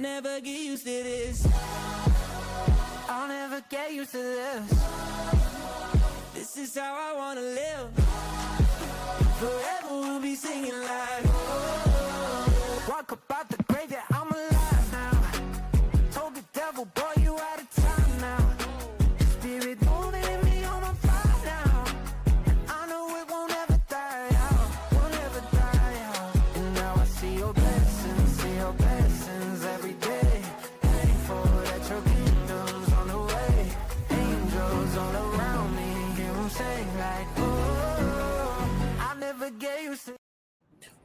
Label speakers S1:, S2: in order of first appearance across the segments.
S1: never get used to this. I'll never get used to this. This is how I wanna live. Forever we'll be singing like, oh, walk up out the grave, yeah, I'm alive now. Told the devil, boy, you out of time now. Spirit moving in me on my fire now. I know it won't ever die out, won't ever die out. And now I see your blessings every day. Thankful that your kingdom's on the way. Angels all around me, hear them sing like, oh, I'll never get used to.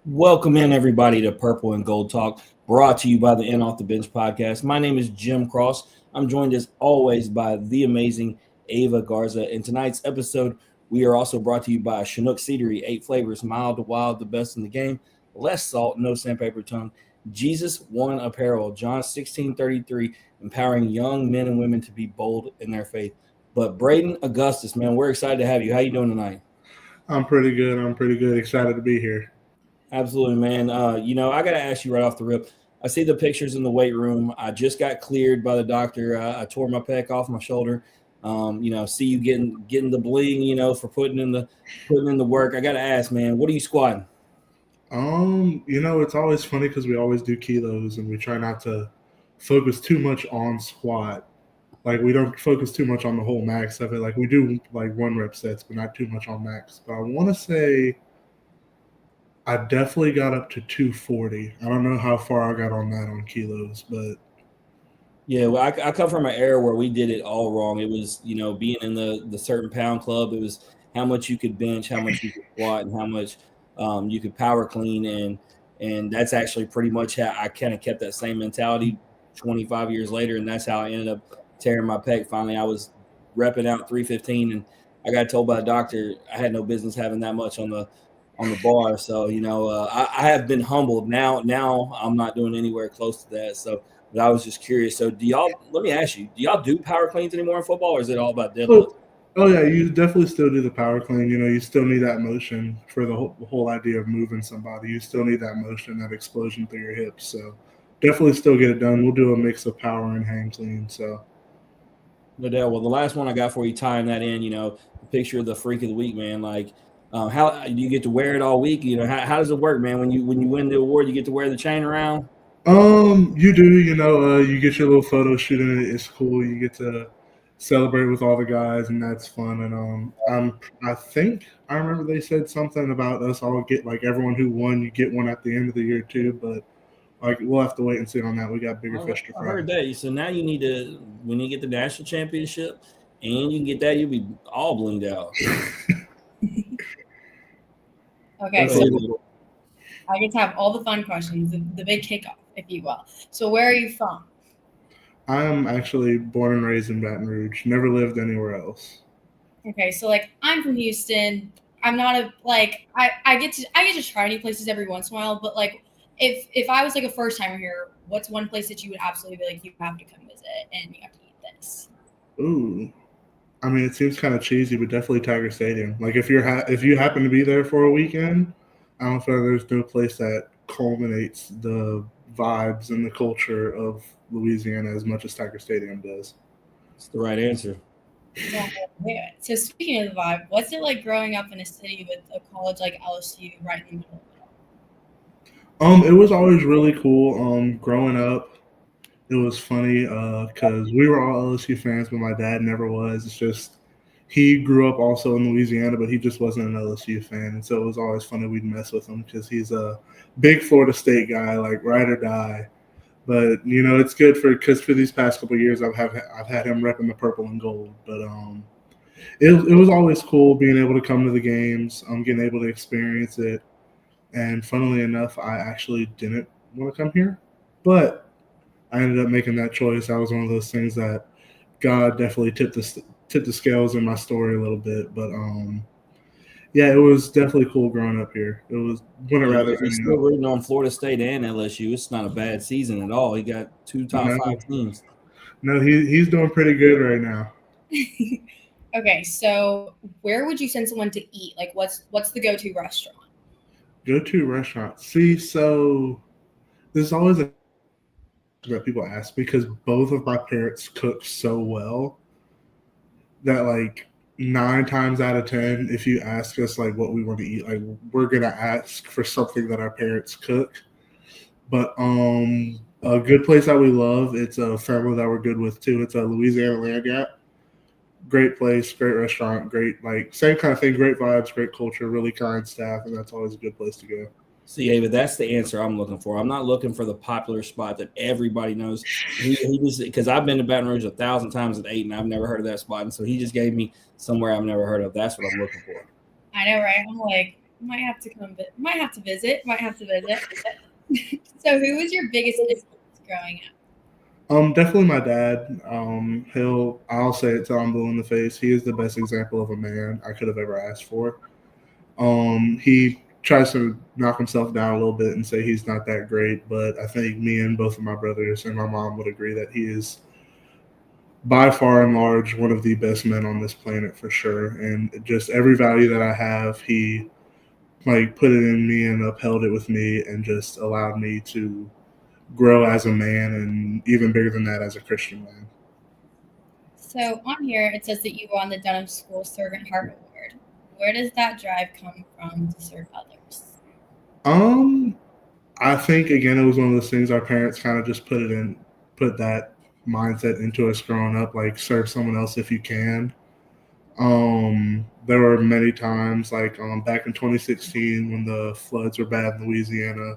S2: Welcome in, everybody, to Purple and Gold Talk, brought to you by the In Off the Bench podcast. My name is Jim Cross. I'm joined, as always, by the amazing Ava Garza. In tonight's episode, we are also brought to you by Chinook Cedary, 8 flavors, mild to wild, the best in the game, less salt, no sandpaper tongue. Jesus One Apparel, John 16:33, empowering young men and women to be bold in their faith. But Braden, Augstus, man, we're excited to have you. How you doing tonight?
S3: I'm pretty good. Excited to be here.
S2: Absolutely, man. I got to ask you right off the rip. I see the pictures in the weight room. I just got cleared by the doctor. I tore my pec off my shoulder. See you getting the bling, for putting in the work. I got to ask, man, what are you squatting?
S3: It's always funny because we always do kilos and we try not to focus too much on squat. Like, we don't focus too much on the whole max of it. Like, we do like 1 rep sets, but not too much on max. But I want to say I definitely got up to 240. I don't know how far I got on that on kilos, but
S2: Yeah, well, I come from an era where we did it all wrong. It was, being in the certain pound club. It was how much you could bench, how much you could squat, and how much you could power clean. And that's actually pretty much how I kind of kept that same mentality 25 years later. And that's how I ended up tearing my pec. Finally, I was repping out 315, and I got told by the doctor I had no business having that much on the bar. So, I have been humbled. Now I'm not doing anywhere close to that. So, but I was just curious. So let me ask you, do y'all do power cleans anymore in football, or is it all about deadlift?
S3: Oh yeah, you definitely still do the power clean. You still need that motion for the whole idea of moving somebody. You still need that motion, that explosion through your hips. So definitely still get it done. We'll do a mix of power and hang clean. So
S2: No doubt. Well, the last one I got for you, tying that in, the picture of the freak of the week, man. Like, how do you get to wear it all week? How does it work, man? When you win the award, you get to wear the chain around?
S3: You do, you get your little photo shoot in it. It's cool. You get to celebrate with all the guys, and that's fun. And I think I remember they said something about us all get, like, everyone who won, you get one at the end of the year too. But like, we'll have to wait and see on that. We got bigger fish to fry.
S2: I heard that. So now when you get the national championship, and you can get that, you'll be all blinged out.
S4: Okay, so I get to have all the fun questions, the big kickoff, if you will. So where are you from?
S3: I am actually born and raised in Baton Rouge. Never lived anywhere else.
S4: Okay, so I'm from Houston. I'm not I get to try new places every once in a while, but if I was a first timer here, what's one place that you would absolutely be you have to come visit and you have to eat this?
S3: Ooh. I mean, it seems kind of cheesy, but definitely Tiger Stadium. Like, if you happen to be there for a weekend, I don't feel there's no place that culminates the vibes and the culture of Louisiana as much as Tiger Stadium does.
S2: It's the right answer.
S4: Yeah. So speaking of the vibe, what's it like growing up in a city with a college like LSU right in the middle of it all?
S3: It was always really cool. Growing up, it was funny because we were all LSU fans, but my dad never was. It's just he grew up also in Louisiana, but he just wasn't an LSU fan. And so it was always funny we'd mess with him because he's a big Florida State guy, like ride or die. But, it's good because for these past couple of years, I've had him repping the purple and gold. But it was always cool being able to come to the games, getting able to experience it. And funnily enough, I actually didn't want to come here, but I ended up making that choice. That was one of those things that God definitely tipped the scales in my story a little bit. But yeah, it was definitely cool growing up here. It was
S2: He's still rooting on Florida State and LSU. It's not a bad season at all. He got 2 top 5 teams.
S3: No, he's doing pretty good right now.
S4: Okay, so where would you send someone to eat? What's the go-to restaurant?
S3: Go-to restaurant. See, so there's always a that people ask because both of my parents cook so well that like 9 times out of 10, if you ask us like what we want to eat, like we're gonna ask for something that our parents cook. But a good place that we love, it's a family that we're good with too. It's a Louisiana Land Gap. Great place, great restaurant, great like same kind of thing, great vibes, great culture, really kind staff, and that's always a good place to go.
S2: See, David, that's the answer I'm looking for. I'm not looking for the popular spot that everybody knows. He just because I've been to Baton Rouge 1,000 times and ate, and I've never heard of that spot, and so he just gave me somewhere I've never heard of. That's what I'm looking for.
S4: I know, right? I'm like, might have to come, might have to visit. So, who was your biggest influence growing up?
S3: Definitely my dad. I'll say it till I'm blue in the face. He is the best example of a man I could have ever asked for. He tries to knock himself down a little bit and say he's not that great, but I think me and both of my brothers and my mom would agree that he is by far and large one of the best men on this planet for sure. And just every value that I have, he like put it in me and upheld it with me and just allowed me to grow as a man and even bigger than that as a Christian man.
S4: So on here it says that you won the Dunham School Servant Heart Award. Where does that drive come from to serve others?
S3: I think again it was one of those things our parents kind of just put that mindset into us growing up, like serve someone else if you can. There were many times like back in 2016 when the floods were bad in Louisiana.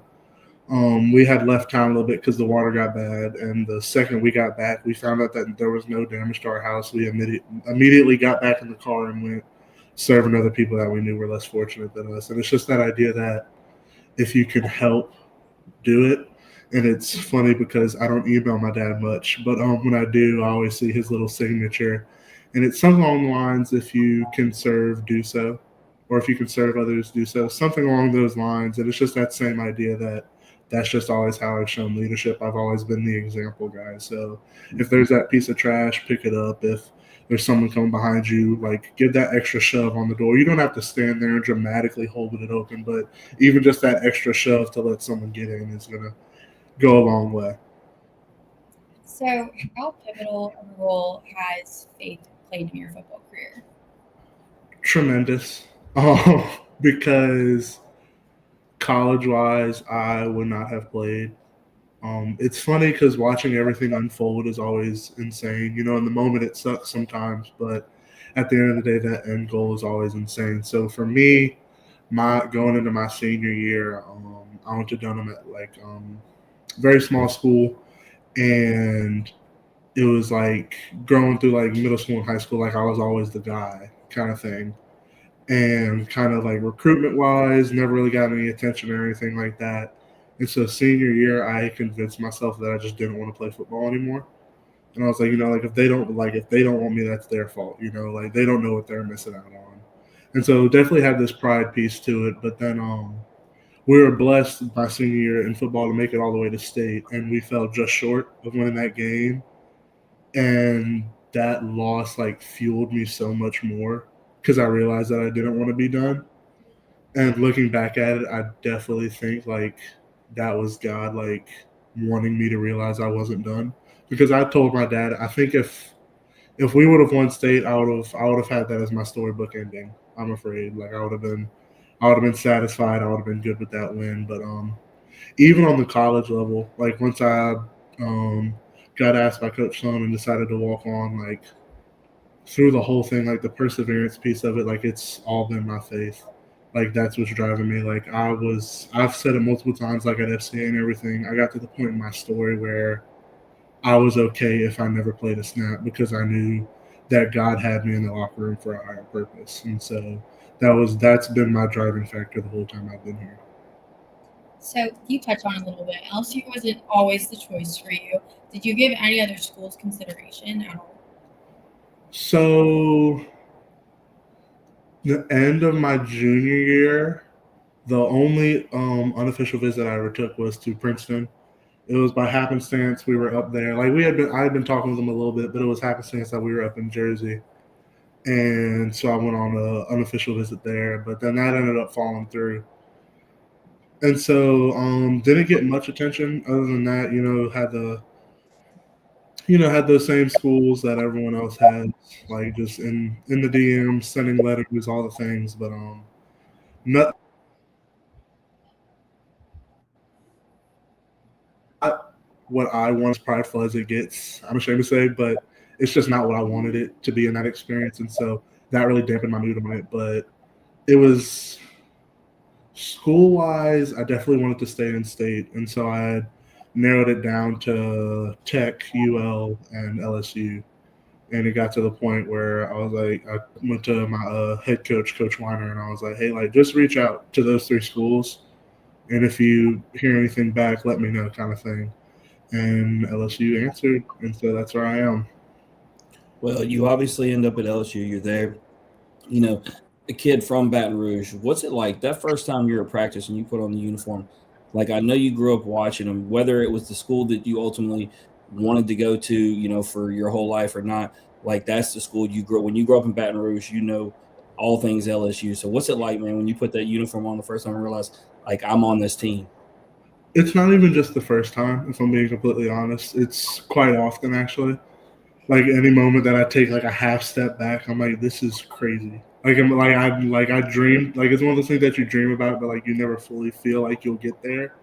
S3: We had left town a little bit because the water got bad, and the second we got back, we found out that there was no damage to our house. We immediately got back in the car and went serving other people that we knew were less fortunate than us. And it's just that idea that if you can help, do it. And it's funny because I don't email my dad much, but when I do, I always see his little signature. And it's something along the lines, if you can serve, do so. Or if you can serve others, do so. Something along those lines. And it's just that same idea that that's just always how I've shown leadership. I've always been the example guy. So if there's that piece of trash, pick it up. If there's someone coming behind you, like give that extra shove on the door. You don't have to stand there and dramatically holding it open, but even just that extra shove to let someone get in is going to go a long way.
S4: So how pivotal of a role has faith played in your football career?
S3: Tremendous. Because college-wise, I would not have played. It's funny because watching everything unfold is always insane. You know, in the moment it sucks sometimes, but at the end of the day, that end goal is always insane. So for me, going into my senior year, I went to Dunham at like very small school, and it was like growing through like middle school and high school, like I was always the guy kind of thing. And kind of like recruitment wise, never really got any attention or anything like that. And so senior year, I convinced myself that I just didn't want to play football anymore. And I was like, like if they don't want me, that's their fault. Like they don't know what they're missing out on. And so definitely had this pride piece to it. But then we were blessed my senior year in football to make it all the way to state, and we fell just short of winning that game. And that loss like fueled me so much more because I realized that I didn't want to be done. And looking back at it, I definitely think like that was God like wanting me to realize I wasn't done. Because I told my dad, I think if we would have won state, I would have had that as my storybook ending. I'm afraid. Like I would have been satisfied. I would have been good with that win. But even on the college level, like once I got asked by Coach Sloan and decided to walk on, like through the whole thing, like the perseverance piece of it, like it's all been my faith. Like that's what's driving me. Like I've said it multiple times, like at FCA and everything. I got to the point in my story where I was okay if I never played a snap because I knew that God had me in the locker room for a higher purpose. And so that's been my driving factor the whole time I've been here.
S4: So you touched on it a little bit. LSU wasn't always the choice for you. Did you give any other schools consideration at all?
S3: So the end of my junior year, the only unofficial visit I ever took was to Princeton. It was by happenstance we were up there. Like I had been talking with them a little bit, but it was happenstance that we were up in Jersey. And so I went on an unofficial visit there, but then that ended up falling through. And so didn't get much attention other than that, had the had those same schools that everyone else had, like just in the DMs, sending letters, all the things. But not what I want as prideful as it gets. I'm ashamed to say, but it's just not what I wanted it to be in that experience, and so that really dampened my mood on it. But it was school wise, I definitely wanted to stay in state, and so I had narrowed it down to Tech, UL, and LSU. And it got to the point where I was like, I went to my head coach, Coach Weiner, and I was like, hey, like, just reach out to those three schools. And if you hear anything back, let me know, kind of thing. And LSU answered. And so that's where I am.
S2: Well, you obviously end up at LSU. You're there. A kid from Baton Rouge. What's it like that first time you're at practice and you put on the uniform? Like, I know you grew up watching them, whether it was the school that you ultimately wanted to go to, for your whole life or not. Like, that's the school you grew up. When you grow up in Baton Rouge, all things LSU. So what's it like, man, when you put that uniform on the first time and realize, like, I'm on this team?
S3: It's not even just the first time, if I'm being completely honest. It's quite often, actually. Like any moment that I take like a half step back, I'm like, this is crazy. I dreamed, like it's one of those things that you dream about, but like you never fully feel like you'll get there.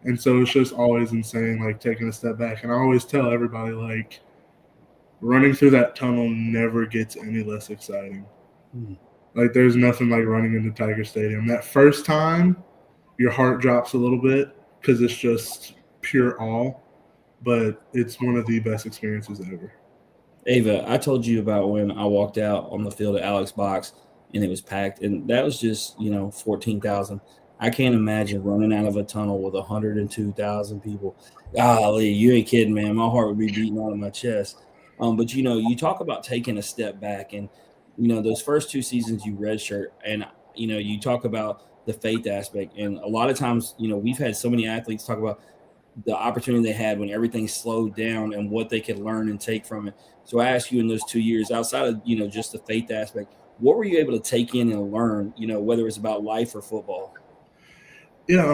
S3: And so it's just always insane, like taking a step back. And I always tell everybody, like, running through that tunnel never gets any less exciting. Like there's nothing like running into Tiger Stadium. That first time, your heart drops a little bit because it's just pure awe, but it's one of the best experiences ever.
S2: Ava, I told you about when I walked out on the field at Alex Box and it was packed, and that was just 14,000. I can't imagine running out of a tunnel with 102,000 people. Golly, you ain't kidding, man. My heart would be beating out of my chest. But you talk about taking a step back, and those first two seasons you redshirt, and you talk about the faith aspect, and a lot of times we've had so many athletes talk about the opportunity they had when everything slowed down and what they could learn and take from it. So I ask you, in those 2 years, outside of just the faith aspect, what were you able to take in and learn? Whether it's about life or football.
S3: Yeah,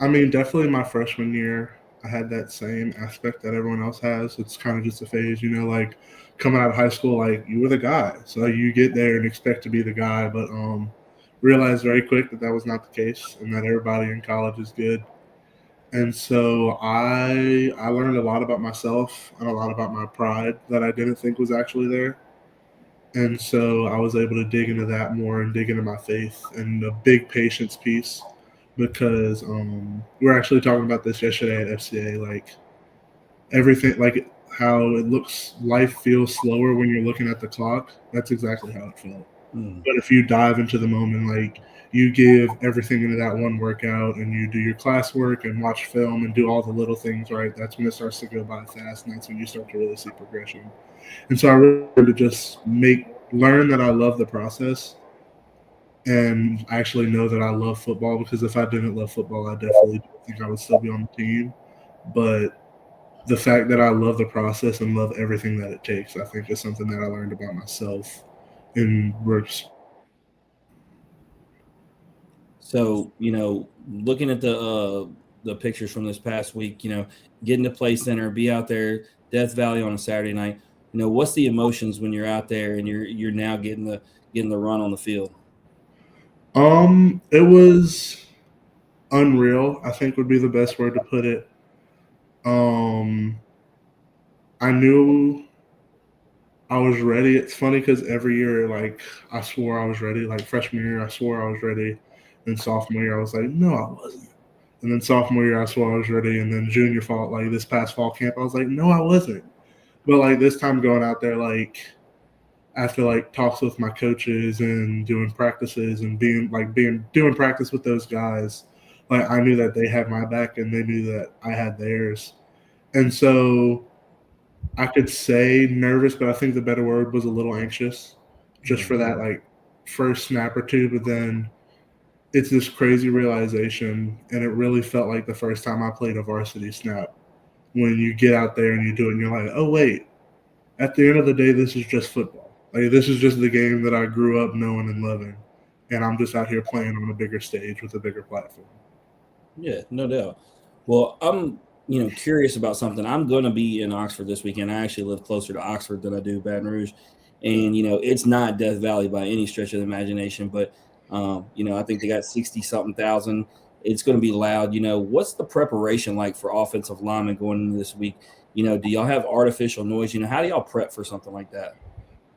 S3: I mean, definitely my freshman year, I had that same aspect that everyone else has. It's kind of just a phase, like coming out of high school, like you were the guy, so you get there and expect to be the guy, but realized very quick that that was not the case, and that everybody in college is good. And so I learned a lot about myself and a lot about my pride that I didn't think was actually there. And so I was able to dig into that more and dig into my faith and the big patience piece, because we were actually talking about this yesterday at FCA. Like everything, like how it looks, life feels slower when you're looking at the clock. That's exactly how it felt. But if you dive into the moment, like you give everything into that one workout and you do your classwork and watch film and do all the little things right, that's when it starts to go by fast, and that's when you start to really see progression. And so I really wanted to just learn that I love the process and actually know that I love football, because if I didn't love football, I definitely don't think I would still be on the team. But the fact that I love the process and love everything that it takes, I think is something that I learned about myself in works.
S2: So, looking at the pictures from this past week, getting to play center, be out there, Death Valley on a Saturday night. What's the emotions when you're out there and you're now getting the run on the field?
S3: It was unreal, I think would be the best word to put it. Um, I knew I was ready. It's funny because every year, like, I swore I was ready. Like freshman year, I swore I was ready. Then sophomore year, I was like, no, I wasn't. And then sophomore year, I swore I was ready. And then junior fall, like this past fall camp, I was like, no, I wasn't. But like this time going out there, like after like talks with my coaches and doing practices and doing practice with those guys, like I knew that they had my back and they knew that I had theirs. And so I could say nervous, but I think the better word was a little anxious, just for that like first snap or two. But then it's this crazy realization, and it really felt like the first time I played a varsity snap, when you get out there and you do it and you're like, oh wait, at the end of the day, this is just football. Like this is just the game that I grew up knowing and loving, and I'm just out here playing on a bigger stage with a bigger platform.
S2: Yeah, no doubt. Well, curious about something. I'm going to be in Oxford this weekend. I actually live closer to Oxford than I do Baton Rouge. And, it's not Death Valley by any stretch of the imagination, but, I think they got 60 something thousand. It's going to be loud. What's the preparation like for offensive linemen going into this week? Do y'all have artificial noise? How do y'all prep for something like that?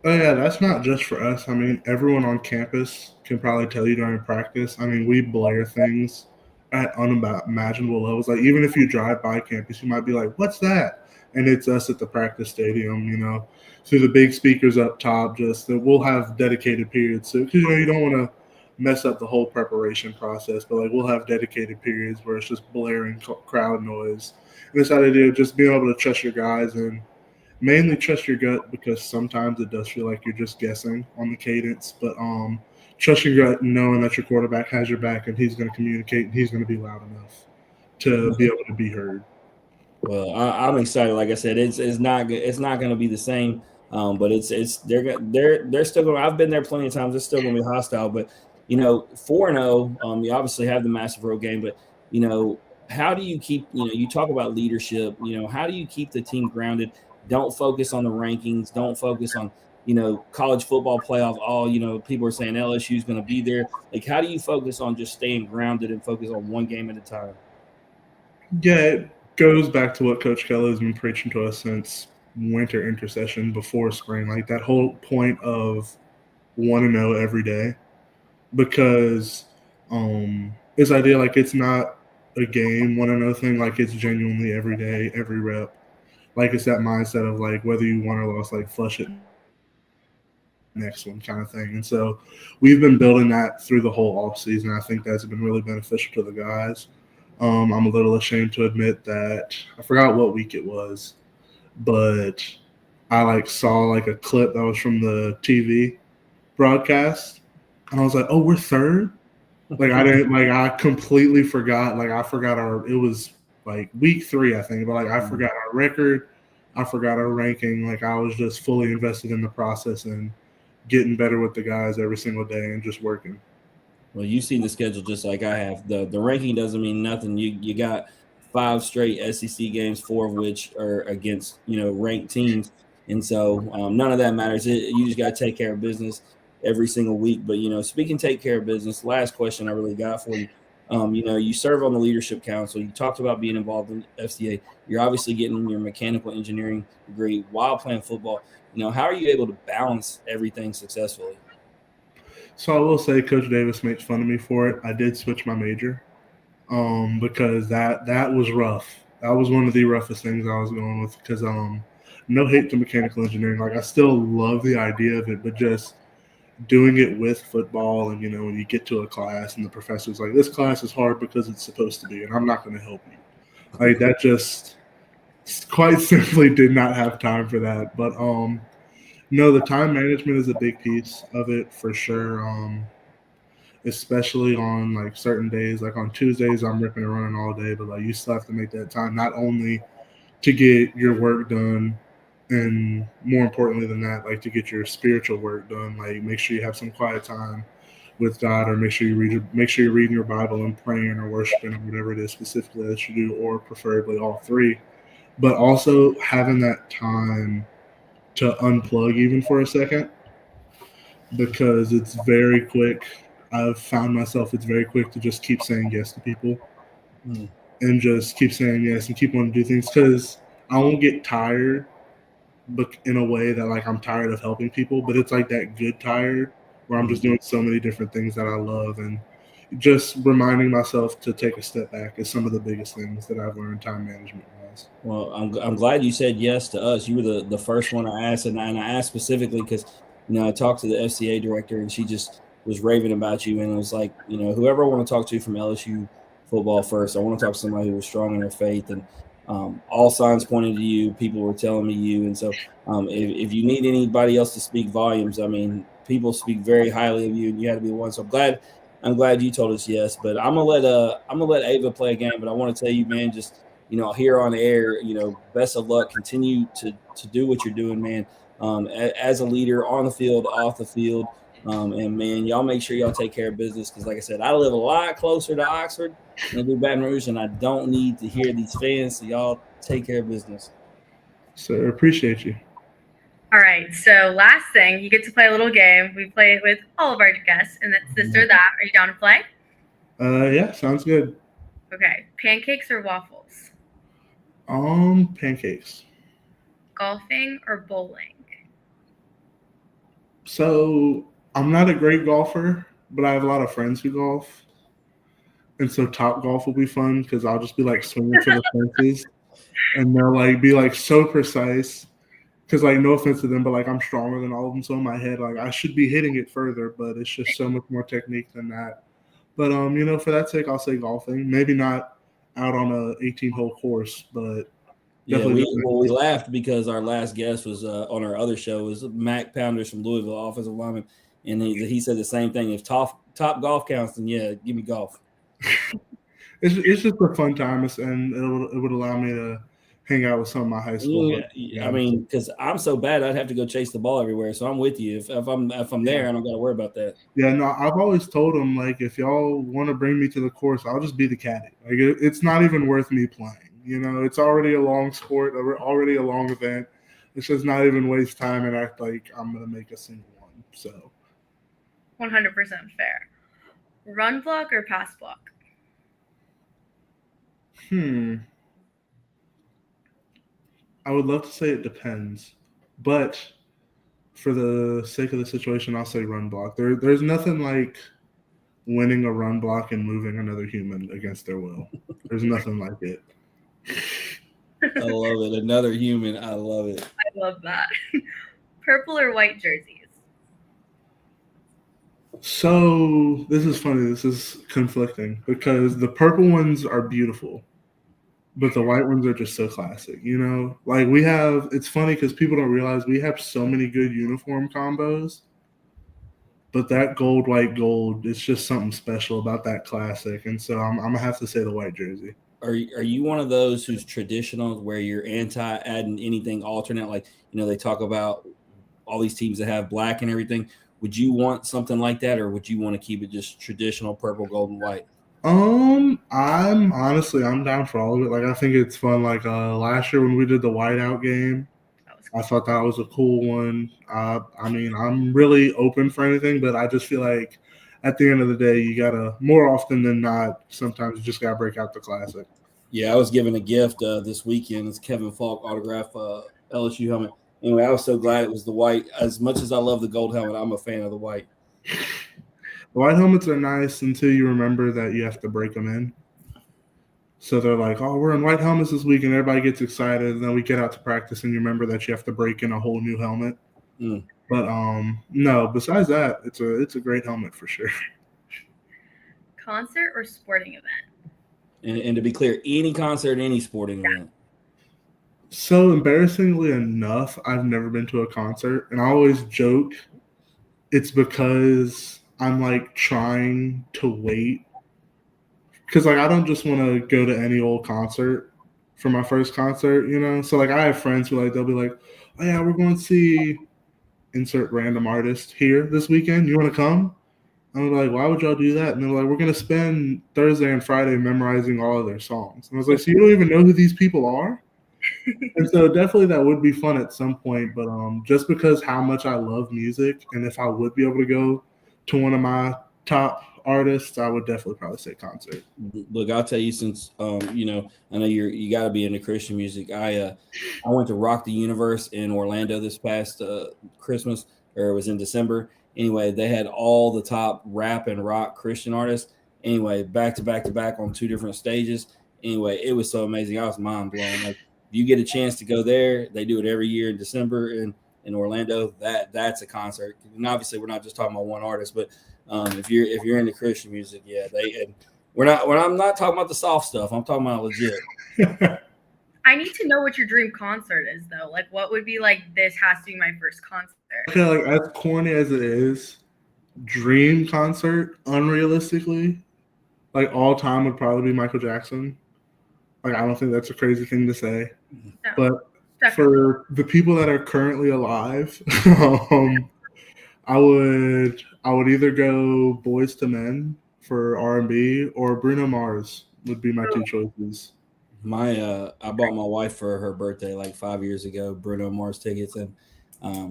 S3: Oh yeah, that's not just for us. I mean, everyone on campus can probably tell you during practice. I mean, we blare things at unimaginable levels. Like even if you drive by campus, you might be like, "What's that?" And it's us at the practice stadium. Through the big speakers up top. Just that we'll have dedicated periods. So because you don't want to mess up the whole preparation process, but like we'll have dedicated periods where it's just blaring crowd noise. And this idea of just being able to trust your guys and mainly trust your gut because sometimes it does feel like you're just guessing on the cadence. But trust your gut, knowing that your quarterback has your back and he's going to communicate and he's going to be loud enough to be able to be heard.
S2: Well, I'm excited. Like I said, it's not going to be the same. But they're still going. I've been there plenty of times. It's still going to be hostile. But 4-0. You obviously have the massive road game, but how do you keep? You talk about leadership. How do you keep the team grounded? Don't focus on the rankings. Don't focus on college football playoff. People are saying LSU is going to be there. Like, how do you focus on just staying grounded and focus on one game at a time?
S3: Yeah, it goes back to what Coach Kelly has been preaching to us since winter intercession before spring. Like that whole point of 1-0 every day, because this idea like it's not a game 1-0 thing. Like it's genuinely every day, every rep. Like it's that mindset of like whether you won or lost, like flush it next one kind of thing. And so we've been building that through the whole off season. I think that's been really beneficial to the guys. I'm a little ashamed to admit that I forgot what week it was, but I saw a clip that was from the TV broadcast, and I was like, "Oh, we're third." I completely forgot. I forgot it was week 3, I think, but I forgot our record. I forgot our ranking. I was just fully invested in the process and getting better with the guys every single day and just working.
S2: Well, you've seen the schedule just like I have. The ranking doesn't mean nothing. You got 5 straight SEC games, 4 of which are against ranked teams, and so none of that matters. You just got to take care of business every single week. But speaking take care of business, last question I really got for you. You serve on the leadership council. You talked about being involved in FCA. You're obviously getting your mechanical engineering degree while playing football. How are you able to balance everything successfully?
S3: So I will say Coach Davis makes fun of me for it. I did switch my major because that was rough. That was one of the roughest things I was going with because no hate to mechanical engineering. I still love the idea of it, but just doing it with football and, when you get to a class and the professor's like, this class is hard because it's supposed to be, and I'm not going to help you. That just quite simply did not have time for that. But no, the time management is a big piece of it for sure. Especially on certain days, on Tuesdays, I'm ripping and running all day, but you still have to make that time not only to get your work done, and more importantly than that, to get your spiritual work done. Make sure you have some quiet time with God, or make sure you're reading your Bible and praying or worshiping or whatever it is specifically that you do, or preferably all 3. But also having that time to unplug even for a second, because it's very quick. I've found myself it's very quick to just keep saying yes to people and just keep saying yes and keep wanting to do things because I won't get tired, but in a way that I'm tired of helping people, but it's that good tired where I'm just doing so many different things that I love, and just reminding myself to take a step back is some of the biggest things that I've learned time management wise.
S2: Well, I'm glad you said yes to us. You were the first one I asked, and I asked specifically because I talked to the FCA director and she just was raving about you, and it was like whoever I want to talk to from LSU football first, I want to talk to somebody who was strong in their faith, and all signs pointed to you. People were telling me you, and so if you need anybody else to speak volumes, I mean, people speak very highly of you, and you had to be the one. So I'm glad you told us yes. But I'm gonna let Ava play a game. But I want to tell you, man, just here on air, best of luck. Continue to do what you're doing, man. As a leader on the field, off the field, And man, y'all make sure y'all take care of business because, like I said, I live a lot closer to Oxford than I do Baton Rouge, and I don't need to hear these fans. So y'all take care of business.
S3: Sir, appreciate you.
S4: All right. So last thing, you get to play a little game. We play it with all of our guests, and that's this or that. Are you down to play?
S3: Yeah, sounds good.
S4: Okay. Pancakes or waffles?
S3: Pancakes.
S4: Golfing or bowling?
S3: So I'm not a great golfer, but I have a lot of friends who golf. And so Top Golf will be fun because I'll just be like swinging for the fences and they'll like be like so precise. Because like no offense to them, but like I'm stronger than all of them. So in my head, like I should be hitting it further, but it's just so much more technique than that. But for that sake, I'll say golfing. Maybe not out on a 18-hole course, but
S2: yeah, we laughed because our last guest was on our other show was Mac Pounders from Louisville, offensive lineman, and he said the same thing. If top golf counts, then yeah, give me golf.
S3: It's just a fun time, and it would allow me to hang out with some of my high school.
S2: Yeah, I mean, because I'm so bad, I'd have to go chase the ball everywhere. So I'm with you. If I'm there, I don't got to worry about that.
S3: Yeah, no, I've always told them like if y'all want to bring me to the course, I'll just be the caddy. Like it's not even worth me playing. It's already a long sport, already a long event. It's just not even waste time and act like I'm gonna make a single one. So,
S4: 100% fair. Run block or pass block?
S3: I would love to say it depends, but for the sake of the situation, I'll say run block. There's nothing like winning a run block and moving another human against their will. There's nothing like it.
S2: I love it. Another human. I love it.
S4: I love that. Purple or white jerseys?
S3: So this is funny. This is conflicting because the purple ones are beautiful, but the white ones are just so classic. Like it's funny because people don't realize we have so many good uniform combos, but that gold, white, gold, it's just something special about that classic. And so I'm going to have to say the white jersey.
S2: Are you one of those who's traditional where you're anti adding anything alternate? Like, they talk about all these teams that have black and everything. Would you want something like that, or would you want to keep it just traditional purple, gold, and white?
S3: I'm down for all of it. Like, I think it's fun. Like last year when we did the whiteout game, I thought that was a cool one. I'm really open for anything, but I just feel like at the end of the day, you gotta more often than not. Sometimes you just gotta break out the classic.
S2: Yeah, I was given a gift this weekend. It's Kevin Falk autograph LSU helmet. Anyway, I was so glad it was the white. As much as I love the gold helmet, I'm a fan of the white.
S3: The white helmets are nice until you remember that you have to break them in. So they're like, oh, we're in white helmets this week, and everybody gets excited. And then we get out to practice, and you remember that you have to break in a whole new helmet. But no, besides that, it's a great helmet for sure.
S4: Concert or sporting event?
S2: And to be clear, any concert, any sporting event.
S3: So embarrassingly enough, I've never been to a concert, and I always joke it's because I'm like trying to wait. Because like I don't just want to go to any old concert for my first concert, So like I have friends who they'll be like, oh yeah, we're going to see insert random artist here this weekend. You want to come? I'm like, why would y'all do that? And they're like, we're going to spend Thursday and Friday memorizing all of their songs. And I was like, so you don't even know who these people are? And so definitely that would be fun at some point. But just because how much I love music, and if I would be able to go to one of my top artists, I would definitely probably say concert.
S2: Look, I'll tell you, since I know you got to be into Christian music. I went to Rock the Universe in Orlando this past Christmas, or it was in December. Anyway, they had all the top rap and rock Christian artists. Anyway, back to back on two different stages. Anyway, it was so amazing. I was mind blown. Like, if you get a chance to go there, they do it every year in December in Orlando. That's a concert. And obviously, we're not just talking about one artist, but if you're into Christian music, yeah, I'm not talking about the soft stuff. I'm talking about legit.
S4: I need to know what your dream concert is, though. Like, what would be like, this has to be my first concert?
S3: Okay, like as corny as it is, dream concert, unrealistically, like all time would probably be Michael Jackson. Like, I don't think that's a crazy thing to say.
S4: No,
S3: but
S4: definitely.
S3: For the people that are currently alive, I would either go Boys to Men for R&B or Bruno Mars would be my two choices.
S2: I bought my wife for her birthday like 5 years ago Bruno Mars tickets, and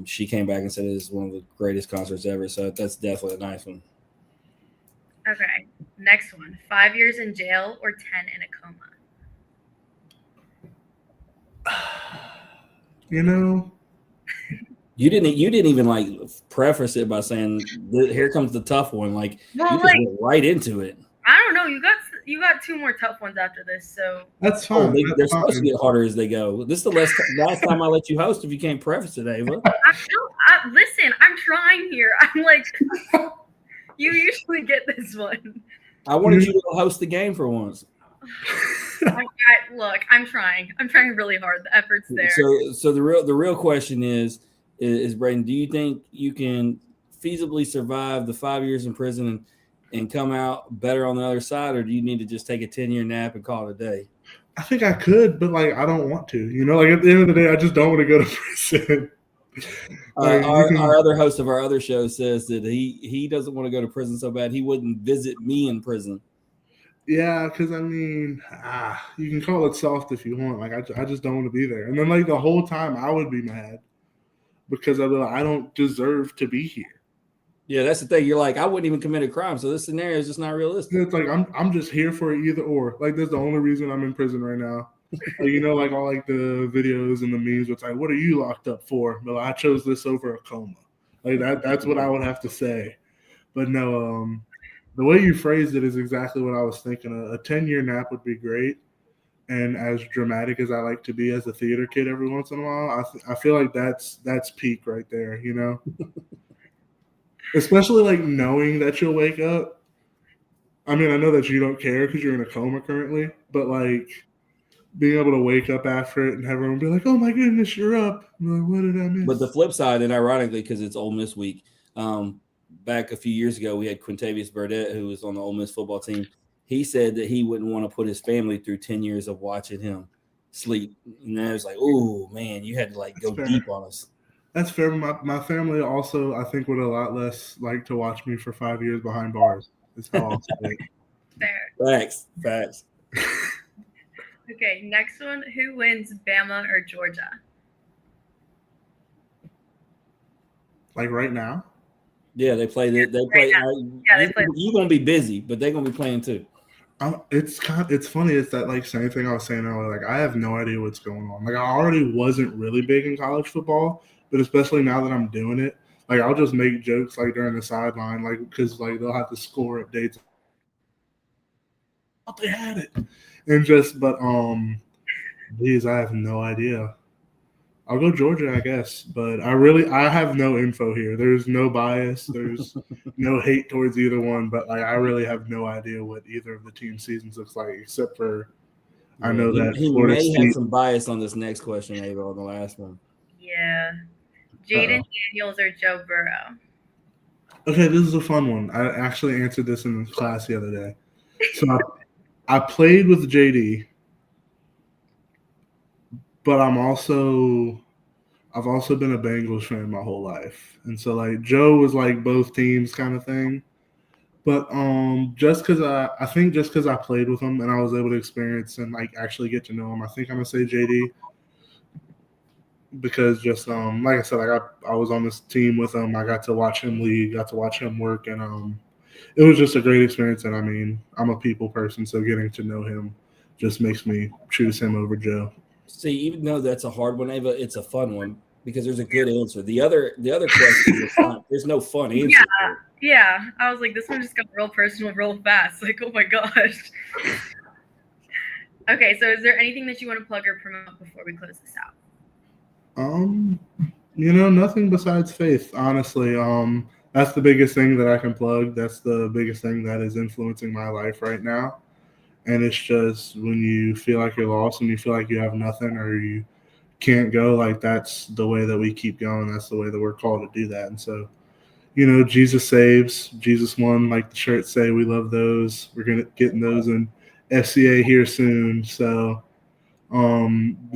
S2: she came back and said it was one of the greatest concerts ever. So that's definitely a nice one.
S4: Okay, next one: 5 years in jail or 10 in a coma.
S3: You know,
S2: You didn't even like preface it by saying, "Here comes the tough one." Like
S4: Well,
S2: you just went right into it.
S4: I don't know. You got two more tough ones after this, so
S3: that's
S2: Oh,
S3: fine.
S2: they're
S3: That's
S2: supposed to
S3: fine.
S2: get harder as they go. This is the last time I let you host if you can't preface it, Ava.
S4: listen. I'm trying here. I'm like, you usually get this one.
S2: I wanted you to host the game for once.
S4: Look, I'm trying. I'm trying really hard. The effort's there.
S2: So the real question is Braden, do you think you can feasibly survive the 5 years in prison and come out better on the other side, or do you need to just take a 10-year nap and call it a day?
S3: I think I could, but like I don't want to. You know, like at the end of the day, I just don't want to go to prison.
S2: Our other host of our other show says that he doesn't want to go to prison so bad he wouldn't visit me in prison.
S3: Yeah, because I mean, you can call it soft if you want. Like I just don't want to be there. And then like the whole time I would be mad because I'd be like, I don't deserve to be here.
S2: Yeah, that's the thing. You're like, I wouldn't even commit a crime, so this scenario is just not realistic.
S3: It's like I'm just here for either or. Like that's the only reason I'm in prison right now. Like, you know, like all like the videos and the memes. It's like, what are you locked up for? But I chose this over a coma. Like that's what I would have to say. But no, the way you phrased it is exactly what I was thinking. A 10-year nap would be great. And as dramatic as I like to be as a theater kid every once in a while, I feel like that's peak right there, you know? Especially like knowing that you'll wake up. I mean, I know that you don't care because you're in a coma currently, but like being able to wake up after it and have everyone be like, "Oh my goodness, you're up!" I'm like, what did I miss?
S2: But the flip side, and ironically, because it's Ole Miss week, back a few years ago, we had Quintavious Burdett, who was on the Ole Miss football team. He said that he wouldn't want to put his family through 10 years of watching him sleep. And I was like, oh man, you had to like go deep on us.
S3: That's fair. My family also, I think, would a lot less like to watch me for 5 years behind bars. Is how I'll say it.
S4: Fair.
S2: Facts.
S4: Okay, next one. Who wins, Bama or Georgia?
S3: Like right now?
S2: Yeah, they play. They play. They play. You're gonna be busy, but they're gonna be playing too.
S3: It's funny. It's that like same thing I was saying earlier. Like I have no idea what's going on. Like I already wasn't really big in college football, but especially now that I'm doing it, like I'll just make jokes like during the sideline, like because like they'll have to score updates. Oh, they had it, and geez, I have no idea. I'll go Georgia, I guess, but I have no info here. There's no bias. There's no hate towards either one, but like I really have no idea what either of the team seasons looks like, except for I know that
S2: he may have some bias on this next question, Ava, on the last one.
S4: Yeah, Jaden Daniels or Joe Burrow?
S3: Okay, this is a fun one. I actually answered this in class the other day. So I played with JD. But I've also been a Bengals fan my whole life. And so like Joe was like both teams kind of thing. But just because I played with him and I was able to experience and like actually get to know him, I think I'm gonna say JD. Because just like I said, like I was on this team with him. I got to watch him lead, got to watch him work, and it was just a great experience. And I mean, I'm a people person, so getting to know him just makes me choose him over Joe.
S2: See, even though that's a hard one, Ava, it's a fun one because there's a good answer. The other question is fun. There's no fun answer.
S4: Yeah. I was like, this one just got real personal, real fast. Like, oh my gosh. Okay, so is there anything that you want to plug or promote before we close this out?
S3: Nothing besides faith, honestly. That's the biggest thing that I can plug. That's the biggest thing that is influencing my life right now. And it's just when you feel like you're lost and you feel like you have nothing or you can't go, like that's the way that we keep going. That's the way that we're called to do that. And so, Jesus saves. Jesus won, like the shirts say. We love those. We're going to get those in FCA here soon. So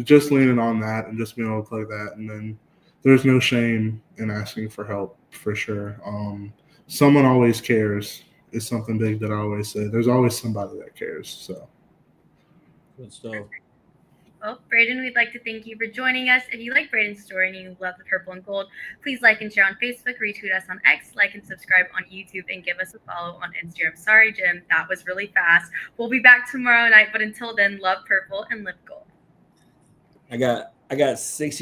S3: just leaning on that and just being able to plug that. And then there's no shame in asking for help. for sure. Someone always cares is something big that I always say. There's always somebody that cares. So
S2: Good stuff.
S5: Well, Braden, we'd like to thank you for joining us. If you like Braden's story and you love the purple and gold, please like and share on Facebook, retweet us on X, like and subscribe on YouTube, and give us a follow on Instagram. Sorry, Jim, that was really fast. We'll be back tomorrow night, but until then, love purple and live gold.
S2: I got 60